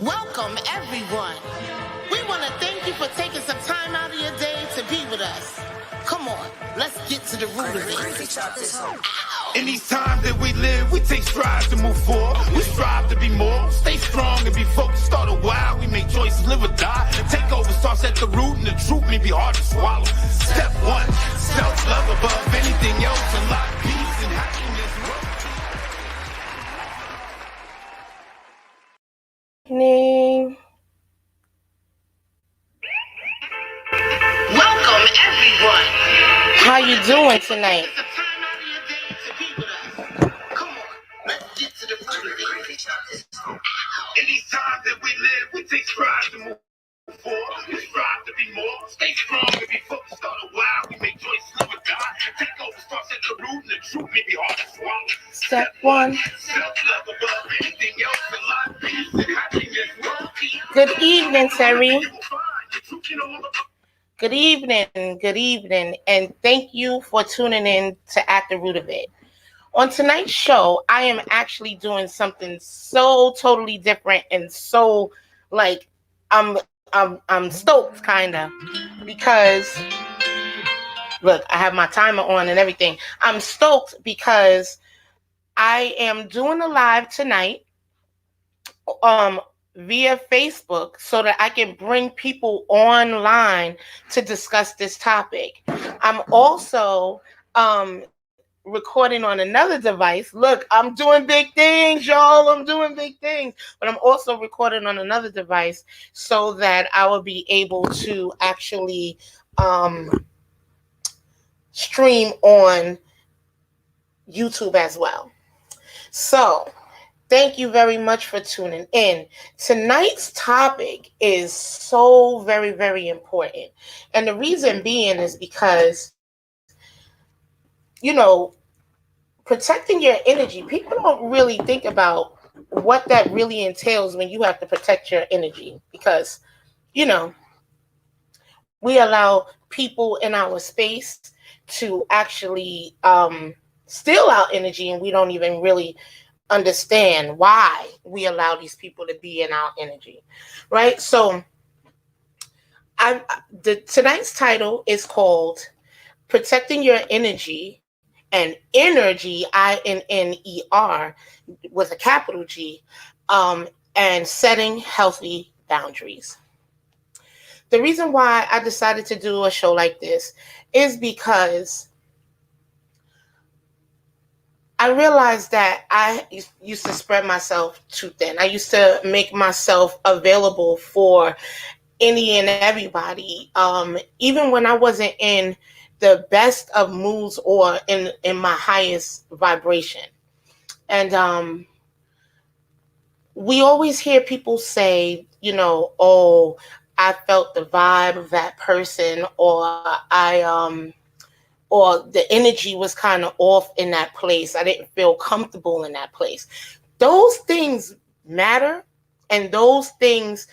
Welcome, everyone. We want to thank you for taking some time out of your day to be with us. Come on, let's get to the root of it. In these times that we live, we take strides to move forward. We strive to be more, stay strong and be focused. Start a while, we make choices, live or die. Take over starts at the root, and the truth may be hard to swallow. Step one, self-love above anything else. Unlock peace and happiness. Welcome, everyone. How you doing tonight? Come on, let's get to the root of it. In these times that we live, we take strides to move forward. We strive to be more, stay strong and be focused. Start a while, we make choices, live or die. Take over starts at the root, and the truth may be hard to swallow. Step one. Self-love above anything else. Unlock peace and happiness. Good evening, Terry. Good evening, and thank you for tuning in to At the Root of It. On tonight's show, I am actually doing something so totally different and so like I'm stoked kinda because look, I have my timer on and everything. I'm stoked because I am doing a live tonight via Facebook so that I can bring people online to discuss this topic. I'm also recording on another device. Look, I'm doing big things, y'all. I'm doing big things. But I'm also recording on another device so that I will be able to actually stream on YouTube as well. So, thank you very much for tuning in. Tonight's topic is so very, very important. And the reason being is because, protecting your energy, people don't really think about what that really entails when you have to protect your energy. Because, we allow people in our space to actually steal our energy, and we don't even really understand why we allow these people to be in our energy, right? So tonight's title is called Protecting Your Energy, and InnerG, INNER with a capital G, and setting healthy boundaries. The reason why I decided to do a show like this is because I realized that I used to spread myself too thin. I used to make myself available for any and everybody, even when I wasn't in the best of moods or in my highest vibration. And we always hear people say, oh, I felt the vibe of that person, or or the energy was kind of off in that place. I didn't feel comfortable in that place. Those things matter, and those things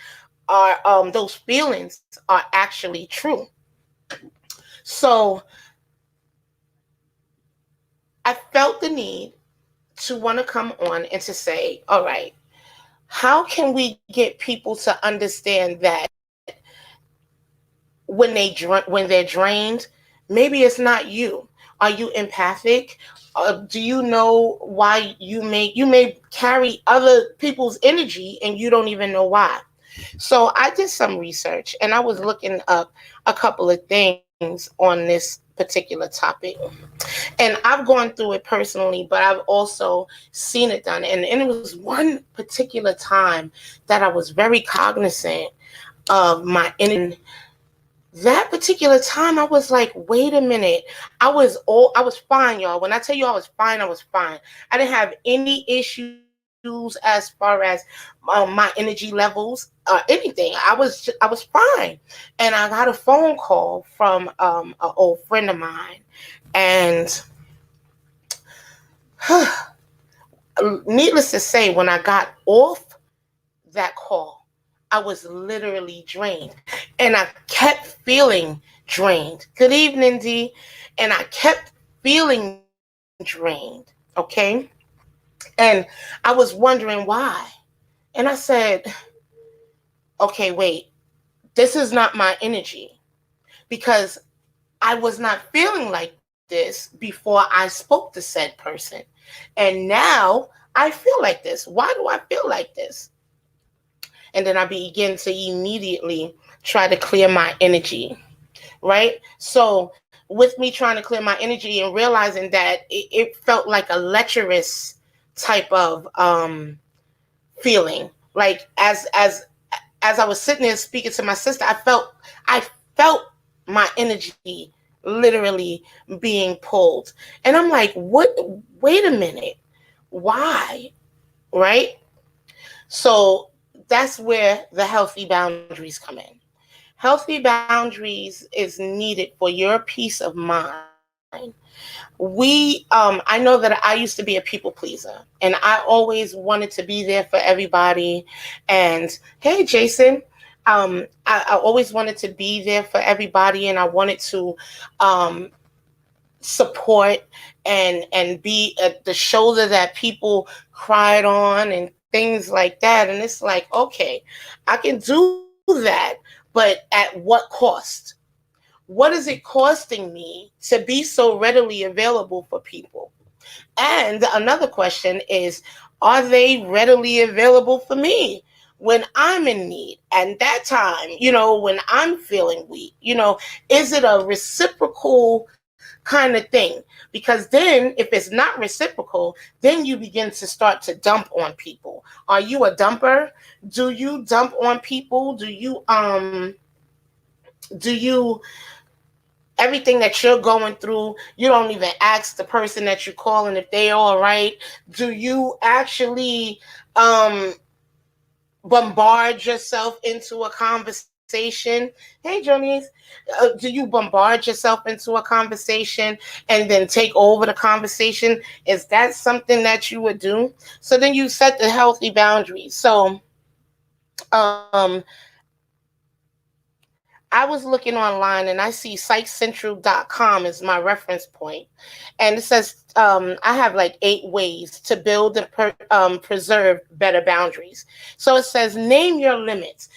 are, those feelings are actually true. So I felt the need to want to come on and to say, all right, how can we get people to understand that when they're drained, maybe it's not you. Are you empathic? Do you know why you may carry other people's energy and you don't even know why? So I did some research and I was looking up a couple of things on this particular topic. And I've gone through it personally, but I've also seen it done. And it was one particular time that I was very cognizant of my energy. That particular time, I was like, wait a minute. I was fine, y'all. When I tell you I was fine, I was fine. I didn't have any issues as far as my energy levels or anything. I was fine. And I got a phone call from an old friend of mine. And needless to say, when I got off that call, I was literally drained. And I kept feeling drained. Good evening, Dee. And I kept feeling drained, okay? And I was wondering why. And I said, okay, wait, this is not my energy, because I was not feeling like this before I spoke to said person. And now I feel like this. Why do I feel like this? And then I begin to immediately try to clear my energy, right? So, with me trying to clear my energy and realizing that it felt like a lecherous type of feeling. Like as I was sitting there speaking to my sister, I felt my energy literally being pulled. And I'm like, what? Wait a minute. Why? Right? So that's where the healthy boundaries come in. Healthy boundaries is needed for your peace of mind. I know that I used to be a people pleaser, and I always wanted to be there for everybody. And hey, Jason, I always wanted to be there for everybody, and I wanted to um, support and be the shoulder that people cried on and things like that. And it's like, okay, I can do that, but at what cost? What is it costing me to be so readily available for people? And another question is, are they readily available for me when I'm in need? And that time, when I'm feeling weak, is it a reciprocal kind of thing? Because then if it's not reciprocal, then you begin to start to dump on people. Are you a dumper? Do you dump on people? Do you everything that you're going through, you don't even ask the person that you're calling if they all right? Do you actually um bombard yourself into a conversation? Hey, Jonies, do you bombard yourself into a conversation and then take over the conversation? Is that something that you would do? So then you set the healthy boundaries. So um I was looking online and I see psychcentral.com is my reference point. And it says I have like 8 ways to build and preserve better boundaries. So it says, name your limits.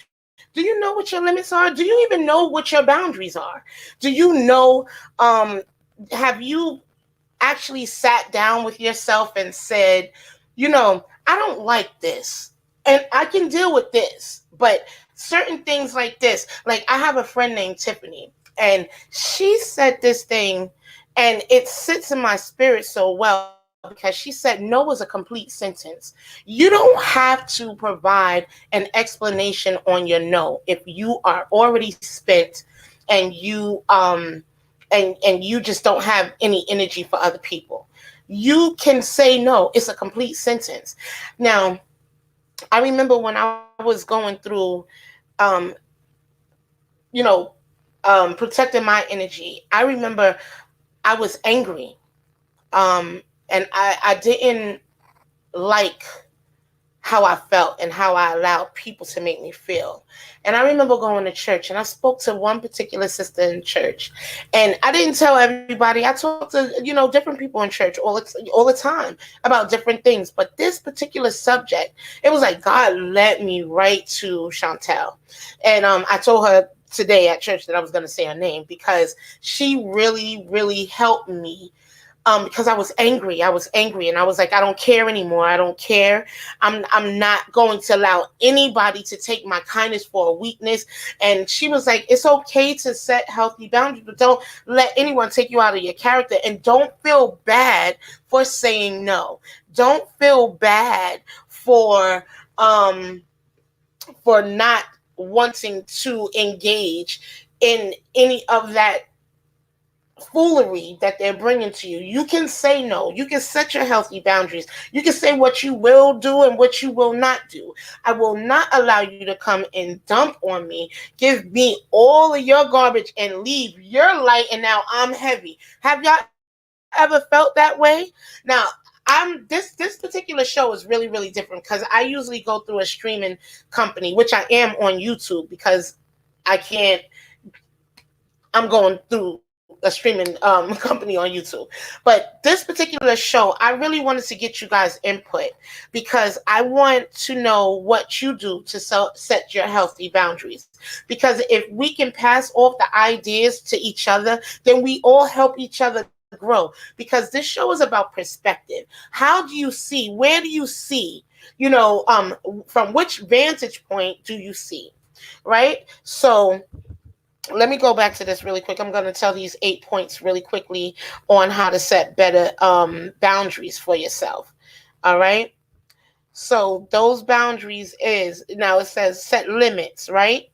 Do you know what your limits are? Do you even know what your boundaries are? Do you know, um, have you actually sat down with yourself and said, I don't like this and I can deal with this, but certain things like this, like I have a friend named Tiffany, and she said this thing, and it sits in my spirit so well because she said no is a complete sentence. You don't have to provide an explanation on your no if you are already spent and you just don't have any energy for other people. You can say no. It's a complete sentence. Now, I remember when I was going through, um, you know, protecting my energy. I remember I was angry, and I didn't like how I felt and how I allowed people to make me feel. And I remember going to church and I spoke to one particular sister in church. And I didn't tell everybody. I talked to, different people in church all the time about different things. But this particular subject, it was like God led me right to Chantel. And I told her today at church that I was going to say her name because she really, really helped me, because I was angry. I was angry, and I was like, I don't care anymore. I don't care. I'm not going to allow anybody to take my kindness for a weakness. And she was like, it's okay to set healthy boundaries, but don't let anyone take you out of your character, and don't feel bad for saying no. Don't feel bad um for not wanting to engage in any of that foolery that they're bringing to you. You can say no. You can set your healthy boundaries. You can say what you will do and what you will not do. I will not allow you to come and dump on me, give me all of your garbage, and leave your light, and now I'm heavy. Have y'all ever felt that way? Now, this particular show is really, really different because I usually go through a streaming company, which I am on YouTube because I can't I'm going through a streaming company on YouTube. But this particular show, I really wanted to get you guys input because I want to know what you do to set your healthy boundaries. Because if we can pass off the ideas to each other, then we all help each other grow. Because this show is about perspective. How do you see? Where do you see? From which vantage point do you see? Right? So let me go back to this really quick. I'm going to tell these 8 points really quickly on how to set better boundaries for yourself. All right. So those boundaries is, now it says set limits, right?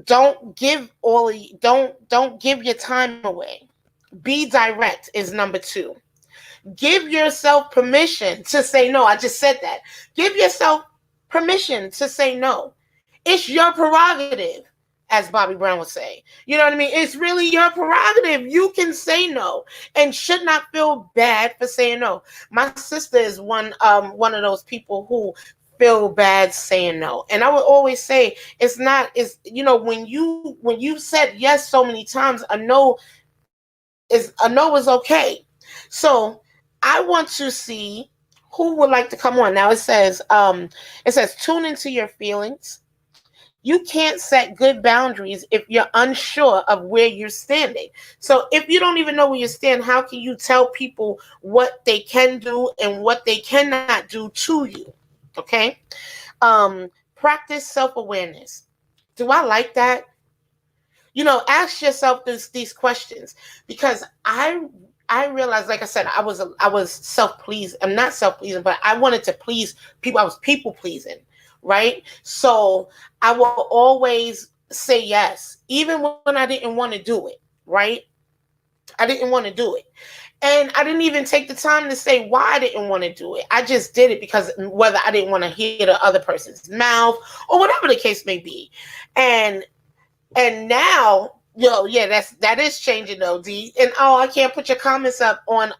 Don't give don't give your time away. Be direct is number 2. Give yourself permission to say no. I just said that. Give yourself permission to say no. It's your prerogative, as Bobby Brown would say. You know what I mean? It's really your prerogative. You can say no and should not feel bad for saying no. My sister is one of those people who feel bad saying no. And I would always say when you said yes so many times, a no is okay. So I want to see who would like to come on. Now it says tune into your feelings. You can't set good boundaries if you're unsure of where you're standing. So if you don't even know where you stand, how can you tell people what they can do and what they cannot do to you? Okay. Practice self-awareness. Do I like that? Ask yourself these questions, because I realized, like I said, I was self-pleased. I'm not self-pleasing, but I wanted to please people. I was people pleasing, right? So I will always say yes, even when I didn't want to do it, right? I didn't want to do it. And I didn't even take the time to say why I didn't want to do it. I just did it because whether I didn't want to hear the other person's mouth or whatever the case may be. And now, that is changing though, D. And I can't put your comments up on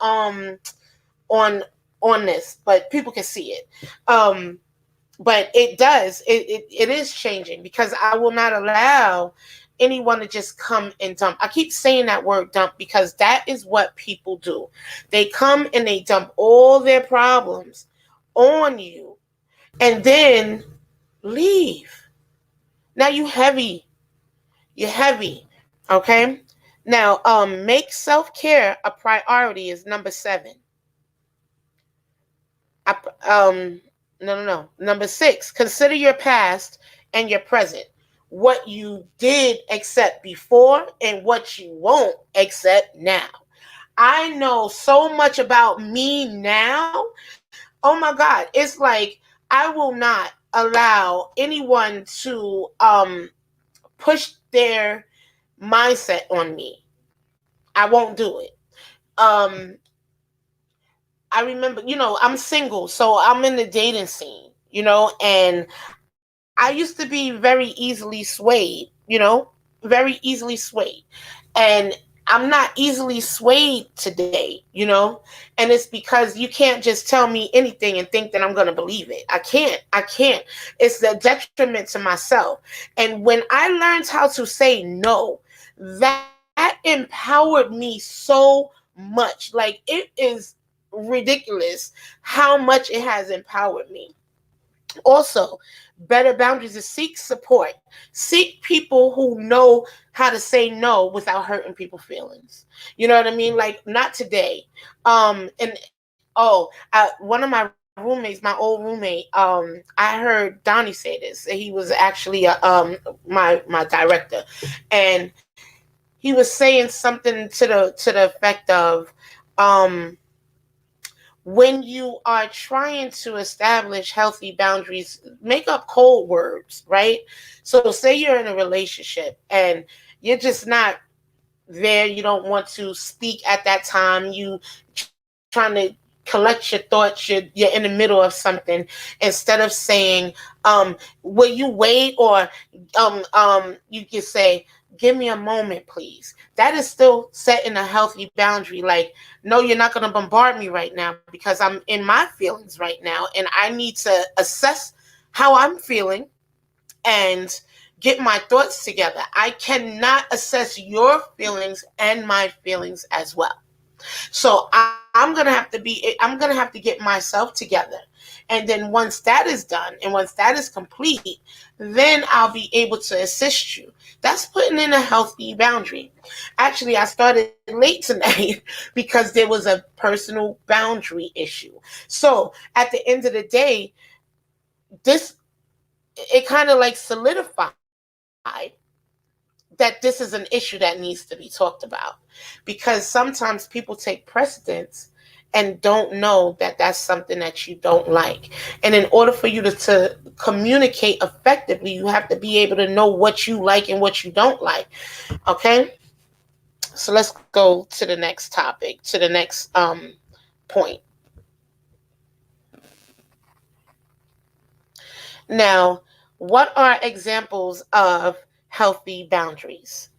this, but people can see it. But it does. It is changing, because I will not allow anyone to just come and dump. I keep saying that word dump because that is what people do. They come and they dump all their problems on you and then leave. Now you're heavy. Okay? Now, make self-care a priority is number 7. Number 6, consider your past and your present. What you did accept before and what you won't accept now. I know so much about me now. Oh my God. It's like I will not allow anyone to push their mindset on me. I won't do it. I remember, I'm single, so I'm in the dating scene, and I used to be very easily swayed, very easily swayed. And I'm not easily swayed today, and it's because you can't just tell me anything and think that I'm going to believe it. I can't. It's a detriment to myself. And when I learned how to say no, that empowered me so much. Like, it is ridiculous how much it has empowered me. Also, better boundaries is seek support. Seek people who know how to say no without hurting people's feelings. You know what I mean? Like, not today. One of my roommates, my old roommate, I heard Donnie say this. He was actually my director, and he was saying something to the effect of, when you are trying to establish healthy boundaries, make up code words, right? So say you're in a relationship and you're just not there. You don't want to speak at that time. You trying to collect your thoughts. You're in the middle of something. Instead of saying, will you wait? Or you can say, give me a moment, please. That is still setting a healthy boundary. Like, no, you're not going to bombard me right now because I'm in my feelings right now. And I need to assess how I'm feeling and get my thoughts together. I cannot assess your feelings and my feelings as well. So I'm gonna have to get myself together. And then once that is done and once that is complete, then I'll be able to assist you. That's putting in a healthy boundary. Actually, I started late tonight because there was a personal boundary issue. So at the end of the day, this it kind of like solidified that this is an issue that needs to be talked about, because sometimes people take precedence and don't know that that's something that you don't like. And in order for you to communicate effectively, you have to be able to know what you like and what you don't like. Okay? So let's go to the next topic, to the next point. Now, what are examples of healthy boundaries?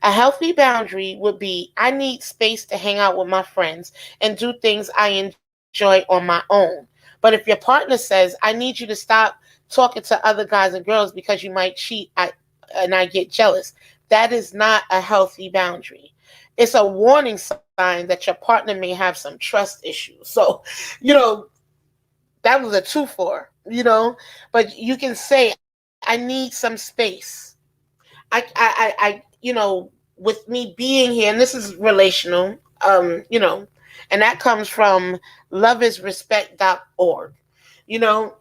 A healthy boundary would be, I need space to hang out with my friends and do things I enjoy on my own. But if your partner says, I need you to stop talking to other guys and girls because you might cheat and I get jealous, that is not a healthy boundary. It's a warning sign that your partner may have some trust issues. So, that was a two for. But you can say, I need some space. With me being here, and this is relational, and that comes from loveisrespect.org. You know,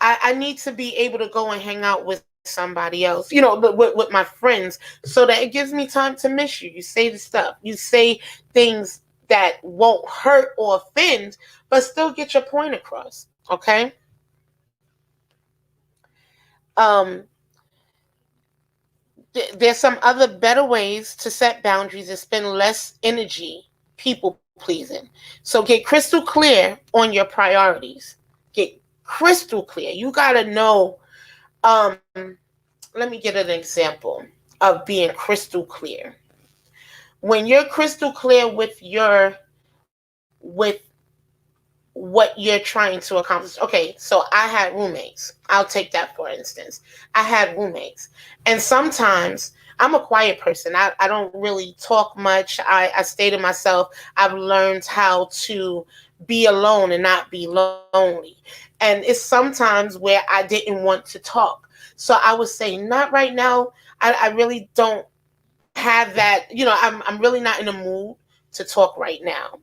I need to be able to go and hang out with somebody else, with my friends, so that it gives me time to miss you. You say the stuff, you say things that won't hurt or offend, but still get your point across. Okay. Um, there's some other better ways to set boundaries and spend less energy people pleasing. So get crystal clear on your priorities. Get crystal clear. You got to know. Um, Let me get an example of being crystal clear. When you're crystal clear with what you're trying to accomplish. Okay, so I had roommates. I'll take that for instance. I had roommates. And sometimes I'm a quiet person. I don't really talk much. I stay to myself. I've learned how to be alone and not be lonely. And it's sometimes where I didn't want to talk. So I would say, not right now. I really don't have that. I'm really not in the mood to talk right now,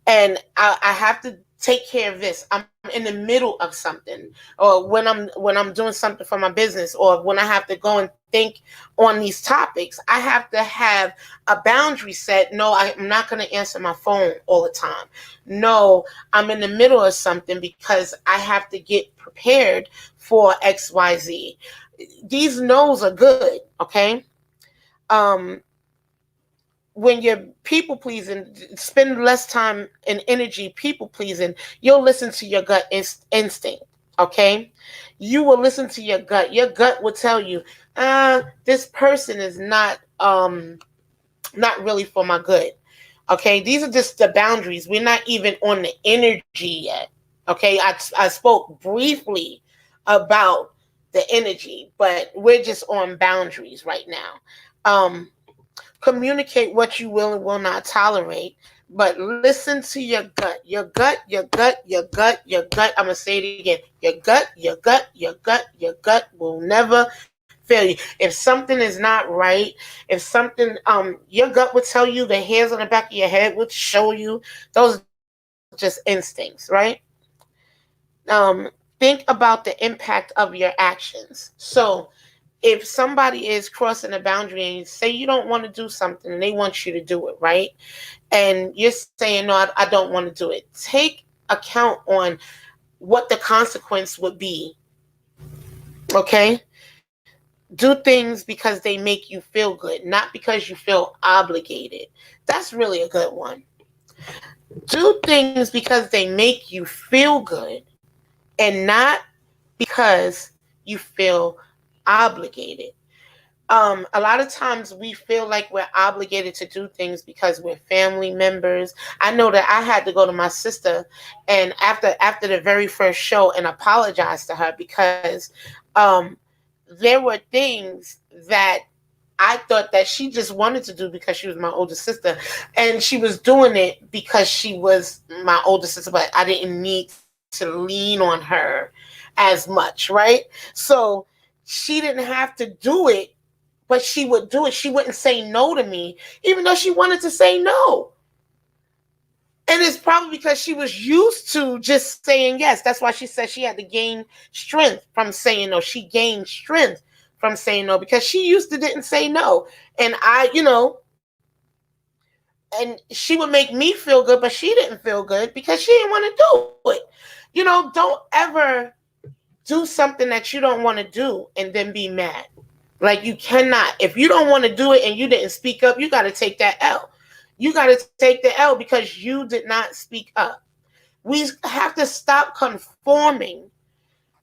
and I have to take care of this. I'm in the middle of something, or when I'm doing something for my business, or when I have to go and think on these topics. I have to have a boundary set. No, I'm not going to answer my phone all the time. No, I'm in the middle of something because I have to get prepared for XYZ. These no's are good. Okay. Um, when you're people pleasing, spend less time and energy people pleasing, you'll listen to your gut instinct. Okay, you will listen to your gut. Your gut will tell you, this person is not really for my good. Okay, these are just the boundaries. We're not even on the energy yet. Okay, I spoke briefly about the energy, but we're just on boundaries right now. Communicate what you will and will not tolerate, but listen to your gut. Your gut, your gut, your gut, your gut. I'm going to say it again. Your gut, your gut, your gut, your gut will never fail you. If something is not right, if something, your gut would tell you, the hairs on the back of your head would show you. Those are just instincts, right? Think about the impact of your actions. So, if somebody is crossing a boundary and you say you don't want to do something and they want you to do it, right? And you're saying, no, I don't want to do it. Take account on what the consequence would be. Okay? Do things because they make you feel good, not because you feel obligated. That's really a good one. Do things because they make you feel good and not because you feel obligated. A lot of times we feel like we're obligated to do things because we're family members. I know that I had to go to my sister and after the very first show and apologize to her because um there were things that I thought that she just wanted to do because she was my older sister, and she was doing it because she was my older sister, but I didn't need to lean on her as much, right? So she didn't have to do it, but she would do it. She wouldn't say no to me, even though she wanted to say no. And it's probably because she was used to just saying yes. That's why she said she had to gain strength from saying no. She gained strength from saying no because she used to didn't say no. And and she would make me feel good, but she didn't feel good because she didn't want to do it. Don't ever do something that you don't want to do and then be mad. Like, you cannot. If you don't want to do it and you didn't speak up, you got to take that L. You got to take the L because you did not speak up. We have to stop conforming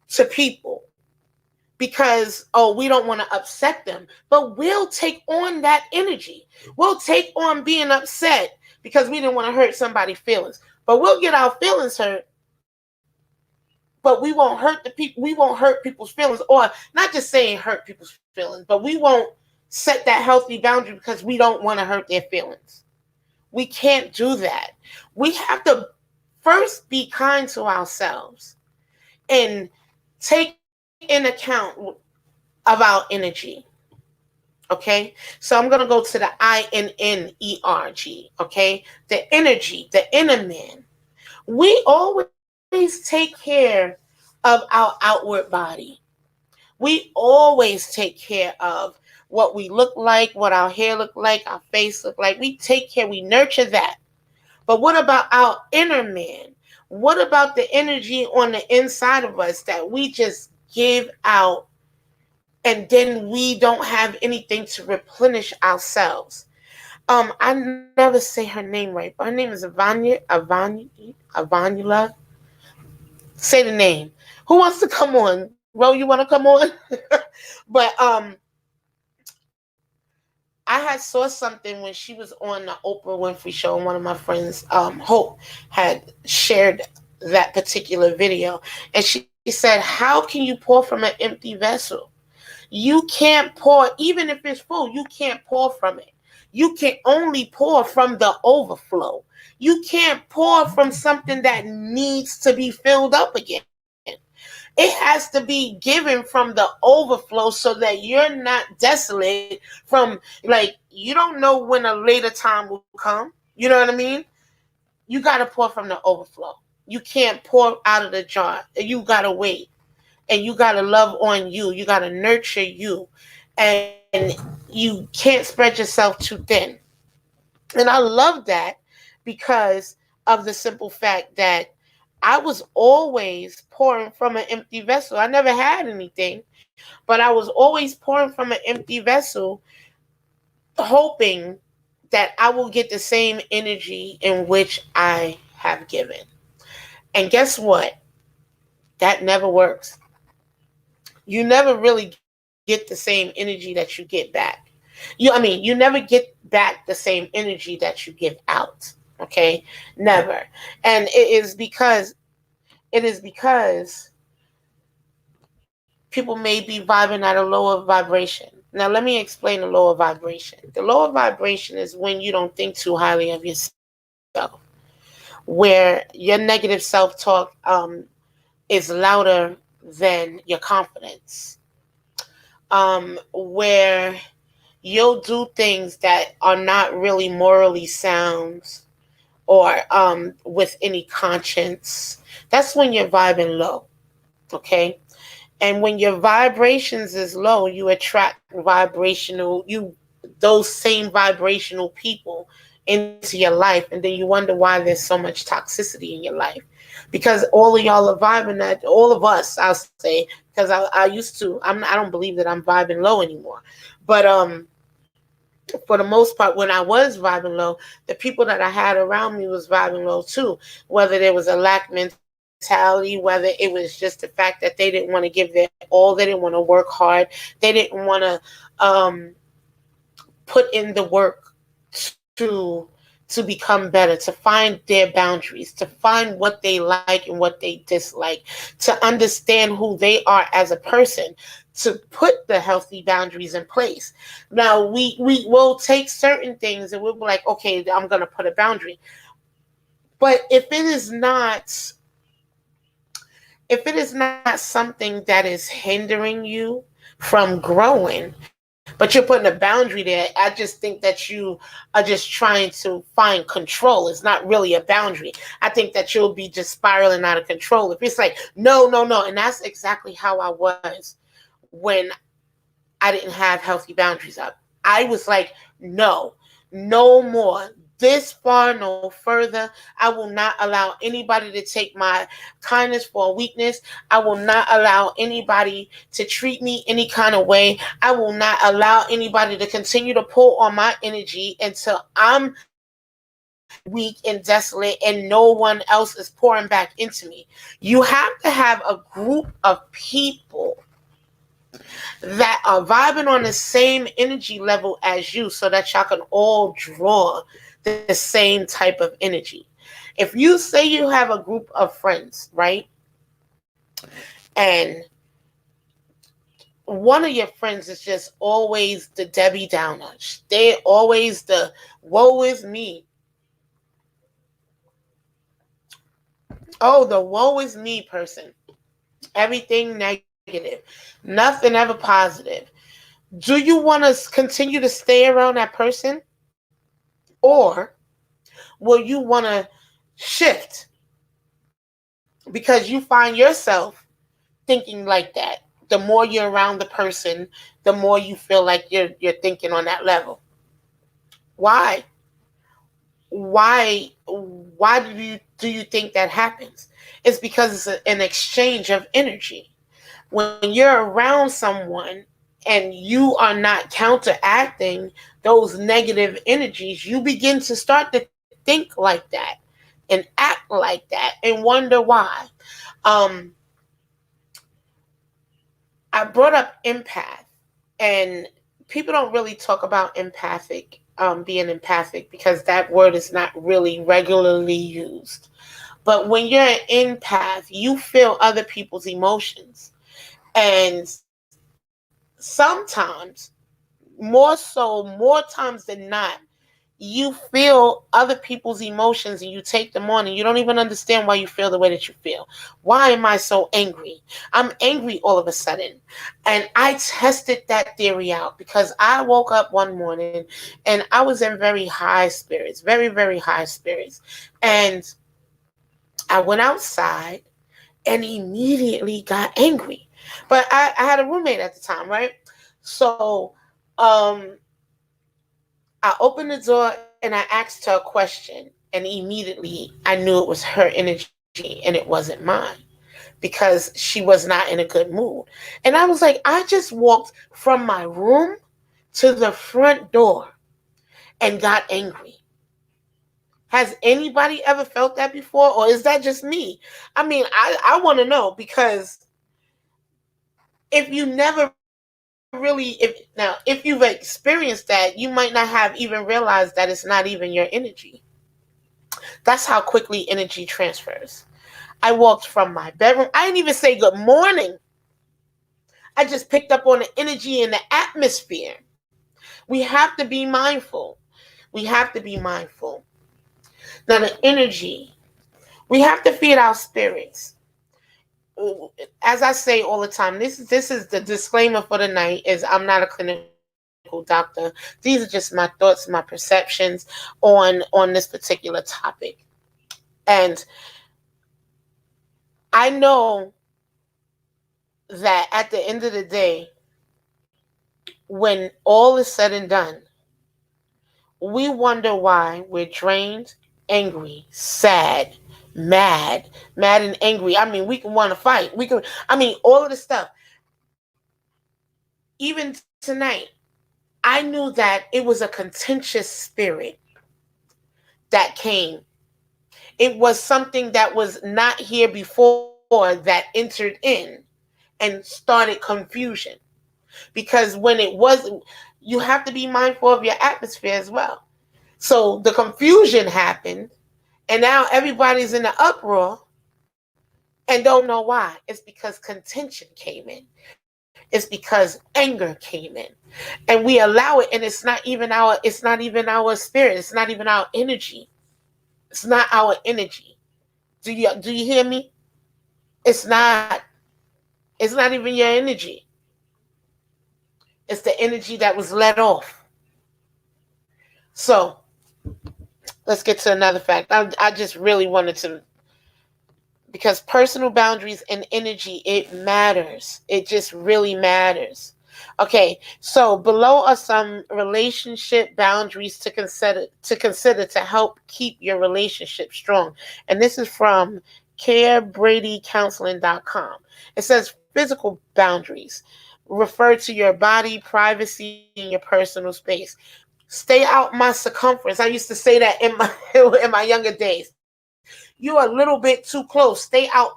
to people because, oh, we don't want to upset them. But we'll take on that energy. We'll take on being upset because we didn't want to hurt somebody's feelings. But we'll get our feelings hurt, but we won't hurt the people. We won't hurt people's feelings, or not just saying hurt people's feelings, but we won't set that healthy boundary because we don't want to hurt their feelings. We can't do that. We have to first be kind to ourselves and take in account of our energy. Okay, so I'm gonna go to the INNERG. Okay, the energy, the inner man. We always take care of our outward body. We always take care of what we look like, what our hair look like, our face look like. We take care, we nurture that. But what about our inner man? What about the energy on the inside of us that we just give out and then we don't have anything to replenish ourselves? I never say her name right, but her name is Avanula. Say the name. Who wants to come on? Ro, you want to come on? But I had saw something when she was on the Oprah Winfrey show, and one of my friends, Hope, had shared that particular video, and she said, "How can you pour from an empty vessel? You can't pour, even if it's full. You can't pour from it. You can only pour from the overflow. You can't pour from something that needs to be filled up again. It has to be given from the overflow so that you're not desolate from, like, you don't know when a later time will come. You know what I mean? You got to pour from the overflow. You can't pour out of the jar. You got to wait. And you got to love on you. You got to nurture you. And you can't spread yourself too thin. And I love that because of the simple fact that I was always pouring from an empty vessel. I never had anything, but I was always pouring from an empty vessel, hoping that I will get the same energy in which I have given. And guess what? That never works. You never really get the same energy that you get back. You never get back the same energy that you give out. Okay? Never. And it is because people may be vibing at a lower vibration. Now, let me explain the lower vibration. The lower vibration is when you don't think too highly of yourself, where your negative self-talk is louder than your confidence, where you'll do things that are not really morally sound or with any conscience. That's when you're vibing low, okay? And when your vibrations is low, you attract those same vibrational people into your life, and then you wonder why there's so much toxicity in your life. Because all of y'all are vibing at, all of us, I'll say, because I used to, I don't believe that I'm vibing low anymore. But for the most part, when I was vibing low, the people that I had around me was vibing low too. Whether there was a lack mentality, whether it was just the fact that they didn't want to give their all, they didn't want to work hard, they didn't want to put in the work to become better, to find their boundaries, to find what they like and what they dislike, to understand who they are as a person. to put the healthy boundaries in place. Now we will take certain things and we'll be like, okay, I'm gonna put a boundary. But if it is not something that is hindering you from growing, but you're putting a boundary there, I just think that you are just trying to find control. It's not really a boundary. I think that you'll be just spiraling out of control. If it's like, no, no, no. And that's exactly how I was when I didn't have healthy boundaries up. I was like, no, no more. This far, no further. I will not allow anybody to take my kindness for a weakness. I will not allow anybody to treat me any kind of way. I will not allow anybody to continue to pull on my energy until I'm weak and desolate and no one else is pouring back into me. You have to have a group of people that are vibing on the same energy level as you so that y'all can all draw the same type of energy. If you say you have a group of friends, right? And one of your friends is just always the Debbie Downer. They're always the woe is me. Oh, the woe is me person. Everything negative. Nothing ever positive. Do you want to continue to stay around that person? Or will you want to shift because you find yourself thinking like that? The more you're around the person, the more you feel like you're thinking on that level. Why? Why do you think that happens? It's because it's an exchange of energy. When you're around someone and you are not counteracting those negative energies, you begin to start to think like that and act like that and wonder why. Um, I brought up empath, and people don't really talk about being empathic because that word is not really regularly used. But when you're an empath, you feel other people's emotions. And sometimes, more times than not, you feel other people's emotions and you take them on and you don't even understand why you feel the way that you feel. Why am I so angry? I'm angry all of a sudden. And I tested that theory out because I woke up one morning and I was in very high spirits, very, very high spirits. And I went outside and immediately got angry. But I had a roommate at the time, right? So um, I opened the door and I asked her a question, and immediately I knew it was her energy and it wasn't mine because she was not in a good mood. And I was like, I just walked from my room to the front door and got angry. Has anybody ever felt that before, or is that just me? I mean, I want to know because if you never if you've experienced that, you might not have even realized that it's not even your energy. That's how quickly energy transfers. I walked from my bedroom. I didn't even say good morning. I just picked up on the energy in the atmosphere. We have to be mindful. We have to be mindful. Now, the energy, we have to feed our spirits. As I say all the time, this is the disclaimer for the night is I'm not a clinical doctor. These are just my thoughts, my perceptions on this particular topic. And I know that at the end of the day, when all is said and done, we wonder why we're drained, angry, sad, mad and angry. I mean, we can want to fight. All of the stuff. Even tonight, I knew that it was a contentious spirit that came. It was something that was not here before that entered in and started confusion. Because when it was, you have to be mindful of your atmosphere as well. So the confusion happened, and now everybody's in the uproar and don't know why. It's because contention came in. It's because It's because anger came in. And we allow it, and it's not even our spirit, it's not even our energy. It's not our energy. Do you hear me? It's not it's not even your energy. It's the energy that was let off. So let's get to another fact. I just really wanted to, because personal boundaries and energy, it matters. It just really matters. Okay, so below are some relationship boundaries to consider to help keep your relationship strong. And this is from carebradycounseling.com. It says physical boundaries refer to your body, privacy, and your personal space. Stay out my circumference. I used to say that in my in my younger days. You're a little bit too close. Stay out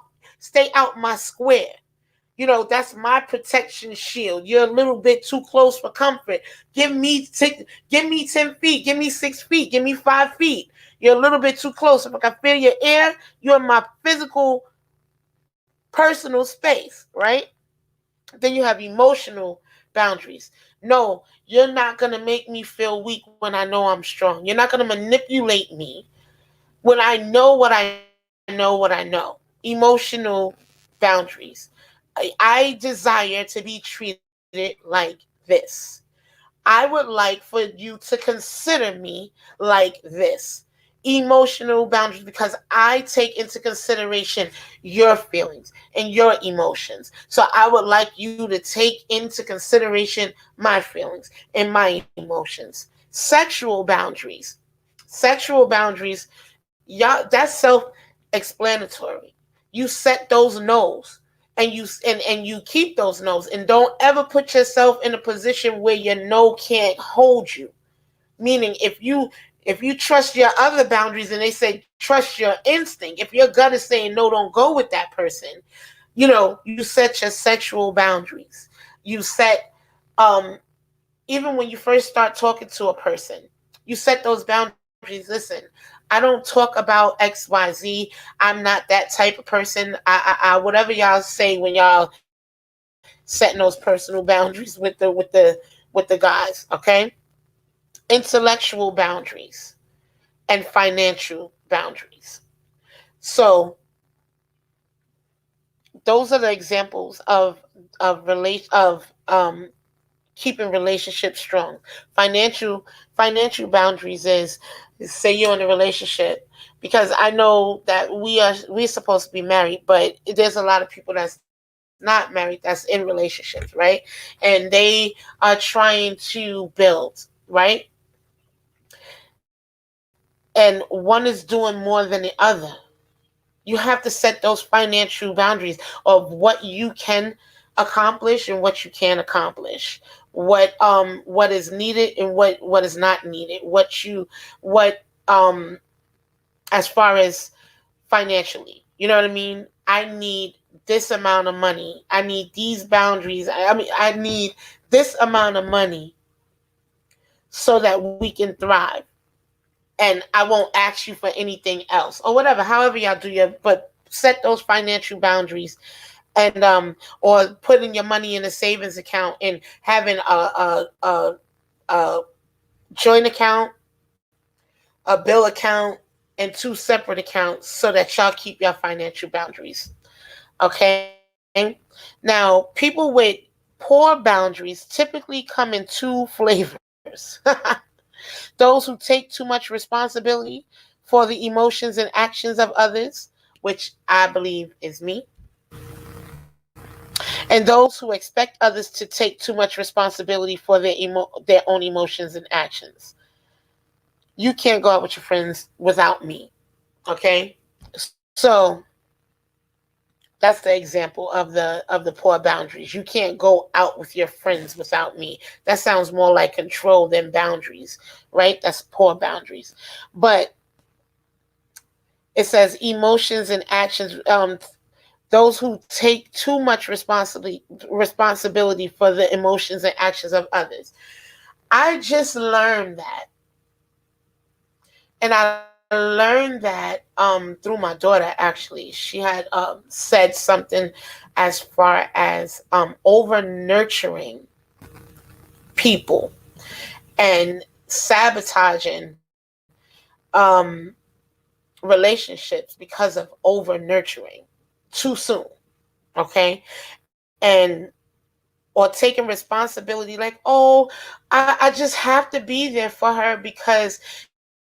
my square. That's my protection shield. You're a little bit too close for comfort. Give me 10 feet. Give me 6 feet. Give me 5 feet. You're a little bit too close. If I can feel your air, you're in my physical, personal space, right? Then you have emotional boundaries. No, you're not going to make me feel weak when I know I'm strong. You're not going to manipulate me when I know what I know what I know. Emotional boundaries. I desire to be treated like this. I would like for you to consider me like this. Emotional boundaries, because I take into consideration your feelings and your emotions. So I would like you to take into consideration my feelings and my emotions. Sexual boundaries. Sexual boundaries, y'all, that's self-explanatory. You set those no's, and you keep those no's, and don't ever put yourself in a position where your no can't hold you. Meaning, if you trust your other boundaries, and they say trust your instinct, if your gut is saying no, don't go with that person, you set your sexual boundaries. You set, even when you first start talking to a person, you set those boundaries. Listen, I don't talk about XYZ. I'm not that type of person. Whatever y'all say when y'all setting those personal boundaries with the guys, okay? Intellectual boundaries and financial boundaries. So those are the examples of keeping relationships strong. Financial boundaries is, say you're in a relationship, because I know that we're supposed to be married, but there's a lot of people that's not married, that's in relationships, right? And they are trying to build, right? And one is doing more than the other. You have to set those financial boundaries of what you can accomplish and what you can't accomplish, what is needed and what is not needed, what as far as financially, you know what I mean? I need this amount of money, I need these boundaries, I need this amount of money so that we can thrive, and I won't ask you for anything else, or whatever, however y'all do your, but set those financial boundaries. And or putting your money in a savings account and having a joint account, a bill account, and two separate accounts, so that y'all keep your financial boundaries. Okay? Now, people with poor boundaries typically come in two flavors. Those who take too much responsibility for the emotions and actions of others, which I believe is me, and those who expect others to take too much responsibility for their own emotions and actions. You can't go out with your friends without me. Okay? So that's the example of the poor boundaries. You can't go out with your friends without me. That sounds more like control than boundaries, right? That's poor boundaries. But it says emotions and actions. Those who take too much responsibility for the emotions and actions of others. I just learned that, and I learned that through my daughter. Actually, she had said something as far as over nurturing people and sabotaging relationships because of over nurturing too soon. Okay, and or taking responsibility like, oh, I just have to be there for her because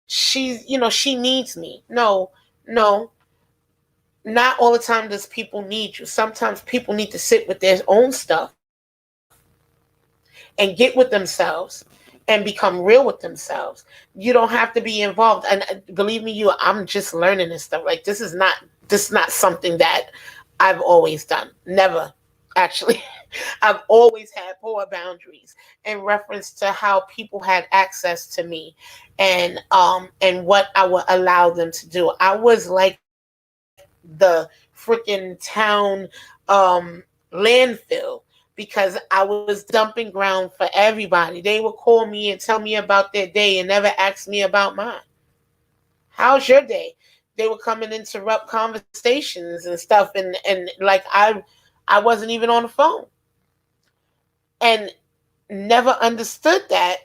she needs me. No, not all the time does people need you. Sometimes people need to sit with their own stuff and get with themselves and become real with themselves. You don't have to be involved. And believe me, I'm just learning this stuff. Like this is not something that I've always done. Never, actually. I've always had poor boundaries in reference to how people had access to me and what I would allow them to do. I was like the freaking town landfill because I was the dumping ground for everybody. They would call me and tell me about their day and never ask me about mine. How's your day? They would come and interrupt conversations and stuff, and like I wasn't even on the phone, and never understood that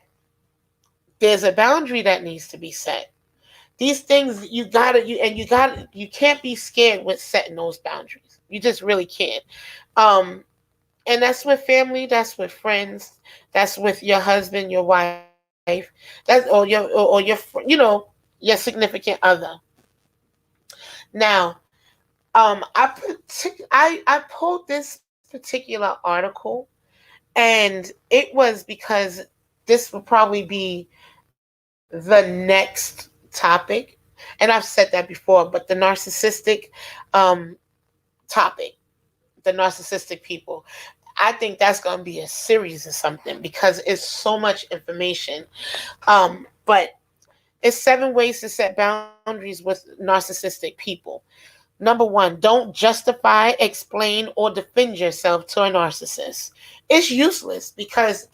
there's a boundary that needs to be set. These things you can't be scared with setting those boundaries. You just really can't. Um, and that's with family, that's with friends, that's with your husband, your wife, that's your significant other. Now, I pulled this particular article, and it was because this will probably be the next topic, and I've said that before. But the narcissistic um, topic, the narcissistic people, I think that's going to be a series or something because it's so much information. But it's 7 ways to set boundaries with narcissistic people. Number one, don't justify, explain, or defend yourself to a narcissist. It's useless because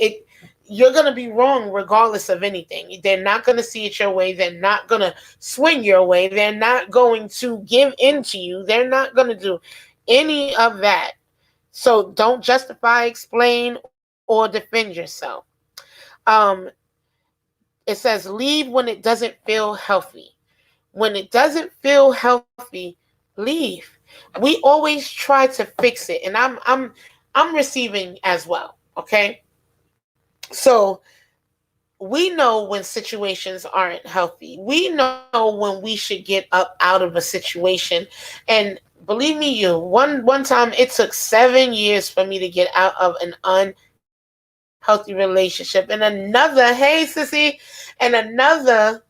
you're going to be wrong regardless of anything. They're not going to see it your way. They're not going to swing your way. They're not going to give in to you. They're not going to do any of that. So don't justify, explain, or defend yourself. Um, it says leave when it doesn't feel healthy. When it doesn't feel healthy, leave. We always try to fix it, and I'm receiving as well. Okay, so we know when situations aren't healthy. We know when we should get up out of a situation. And believe me, one time it took 7 years for me to get out of an unhealthy relationship, and another, hey sissy, and another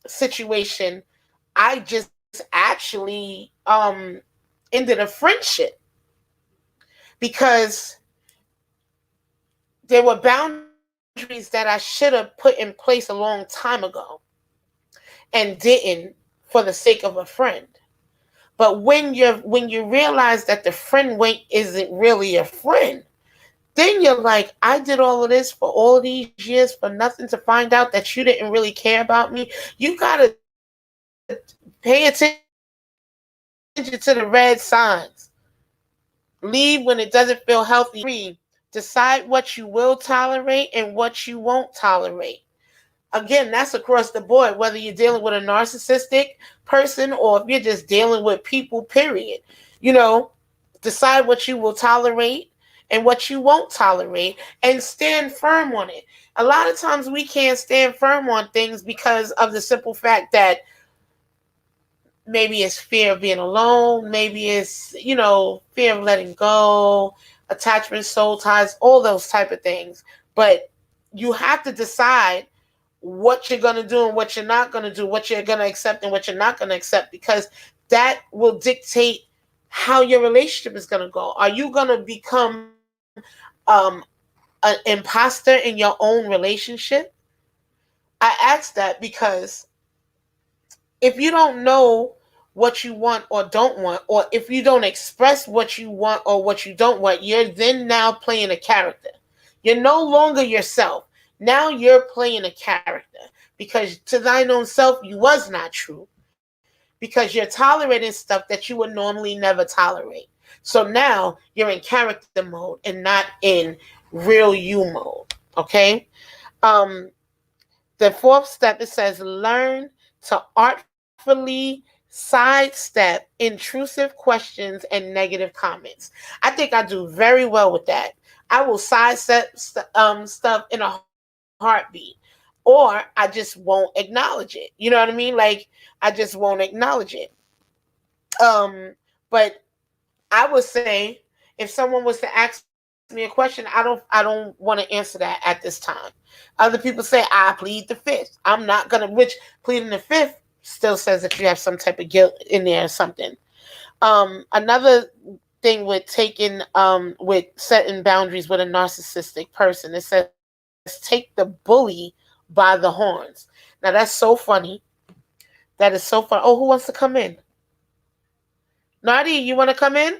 situation. I just actually ended a friendship because there were boundaries that I should have put in place a long time ago and didn't for the sake of a friend. But when you realize that the friend wait isn't really a friend, then you're like, I did all of this for all these years for nothing to find out that you didn't really care about me. You gotta pay attention to the red signs. Leave when it doesn't feel healthy. Number three, decide what you will tolerate and what you won't tolerate. Again, that's across the board, whether you're dealing with a narcissistic person or if you're just dealing with people, period. You know, decide what you will tolerate and what you won't tolerate and stand firm on it. A lot of times we can't stand firm on things because of the simple fact that maybe it's fear of being alone, maybe it's, fear of letting go, attachment, soul ties, all those type of things. But you have to decide what you're going to do and what you're not going to do, what you're going to accept and what you're not going to accept, because that will dictate how your relationship is going to go. Are you going to become an imposter in your own relationship? I ask that because if you don't know what you want or don't want, or if you don't express what you want or what you don't want, you're then now playing a character. You're no longer yourself. Now you're playing a character because to thine own self you was not true, because you're tolerating stuff that you would normally never tolerate. So now you're in character mode and not in real you mode. Okay. Um, the fourth step, it says learn to artfully sidestep intrusive questions and negative comments. I think I do very well with that. I will sidestep stuff in a heartbeat, or I just won't acknowledge it. You know what I mean? Like, I just won't acknowledge it. But I would say, if someone was to ask me a question, I don't want to answer that at this time. Other people say I plead the fifth. I'm not gonna, which pleading the fifth still says that you have some type of guilt in there or something. Another thing with taking with setting boundaries with a narcissistic person, it says take the bully by the horns. Now that's so funny. That is so funny. Oh, who wants to come in? Nardi, you want to come in?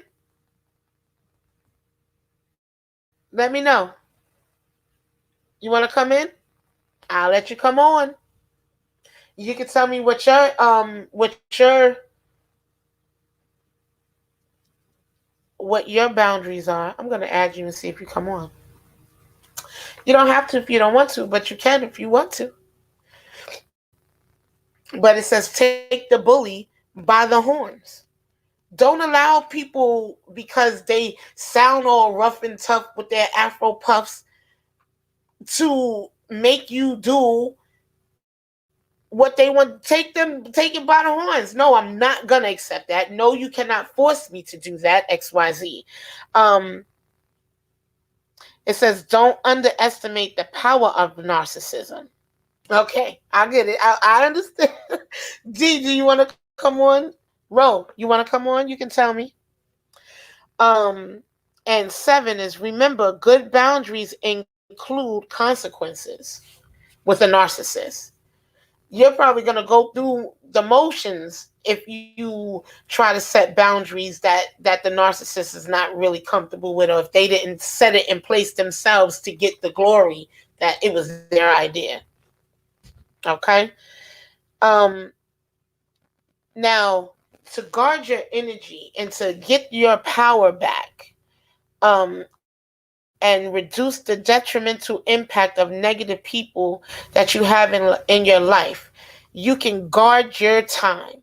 Let me know. You want to come in? I'll let you come on. You can tell me what your boundaries are. I'm gonna add you and see if you come on. You don't have to if you don't want to, but you can if you want to. But it says take the bully by the horns. Don't allow people, because they sound all rough and tough with their afro puffs, to make you do what they want. Take it by the horns. No, I'm not gonna accept that. No, you cannot force me to do that, XYZ. um it says don't underestimate the power of narcissism. Okay, I get it. I understand. D, do you want to come on? Ro, you want to come on? You can tell me. um and 7 is, remember, good boundaries include consequences with a narcissist. You're probably going to go through the motions if you try to set boundaries that the narcissist is not really comfortable with, or if they didn't set it in place themselves to get the glory that it was their idea. Okay. um Now, to guard your energy and to get your power back, and reduce the detrimental impact of negative people that you have in your life, you can guard your time.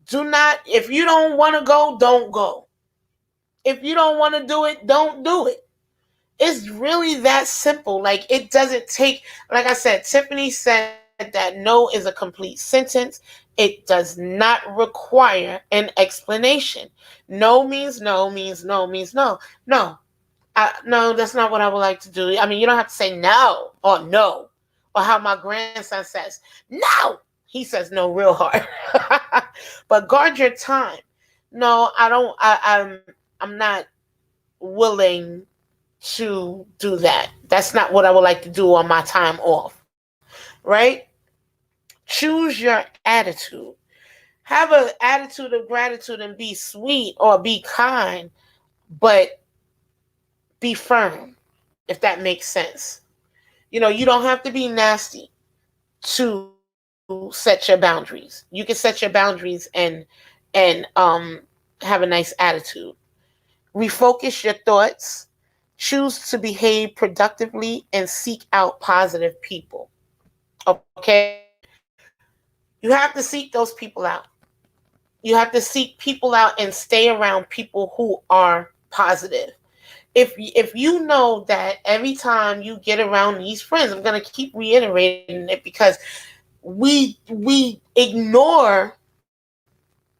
Do not, if you don't want to go, don't go. If you don't want to do it, don't do it. It's really that simple. Like, it doesn't take, like I said, Tiffany said that no is a complete sentence. It does not require an explanation. No means no, means no, means no. No, no, that's not what I would like to do. I mean, you don't have to say no or no, or how my grandson says no. He says no real hard. But guard your time. No, I don't. I'm not willing to do that. That's not what I would like to do on my time off. Right? Choose your attitude. Have an attitude of gratitude and be sweet or be kind, but be firm, if that makes sense. You don't have to be nasty to set your boundaries. You can set your boundaries and have a nice attitude. Refocus your thoughts. Choose to behave productively and seek out positive people. Okay? You have to seek those people out. You have to seek people out and stay around people who are positive. If you know that every time you get around these friends, I'm going to keep reiterating it, because we ignore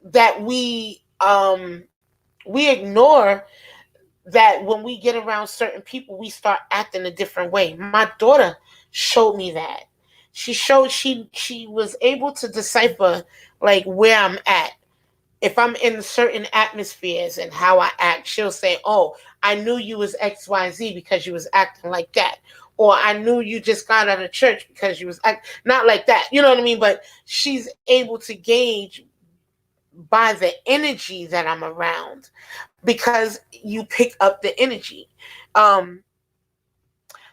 that we ignore that when we get around certain people, we start acting a different way. My daughter showed me that. She was able to decipher, like, where I'm at. If I'm in certain atmospheres and how I act, she'll say, "Oh, I knew you was XYZ because you was acting like that." Or, "I knew you just got out of church because you was not like that." You know what I mean? But she's able to gauge by the energy that I'm around, because you pick up the energy. Um,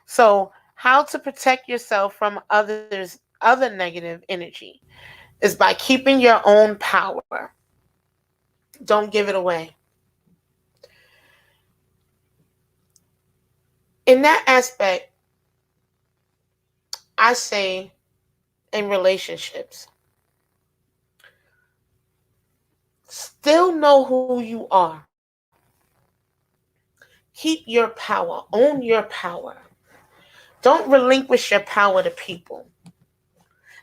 so, how to protect yourself from others other negative energy is by keeping your own power. Don't give it away. In that aspect, I say in relationships, still know who you are. Keep your power. Own your power. Don't relinquish your power to people,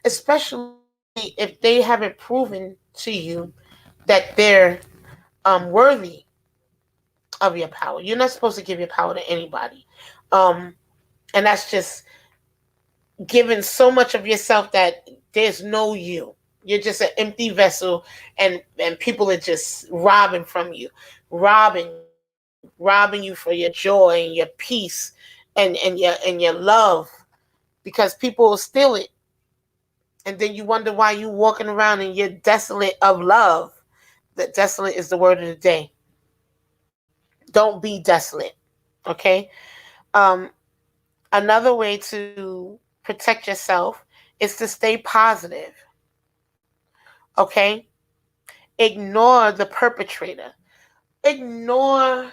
especially if they haven't proven to you that they're worthy of your power. You're not supposed to give your power to anybody. Um, and that's just giving so much of yourself that there's no you. You're just an empty vessel, and people are just robbing from you, robbing you for your joy and your peace, and your love, because people will steal it, and then you wonder why you walking around and you're desolate of love. That desolate is the word of the day. Don't be desolate, okay? Um, Another way to protect yourself is to stay positive, okay? Ignore the perpetrator. Ignore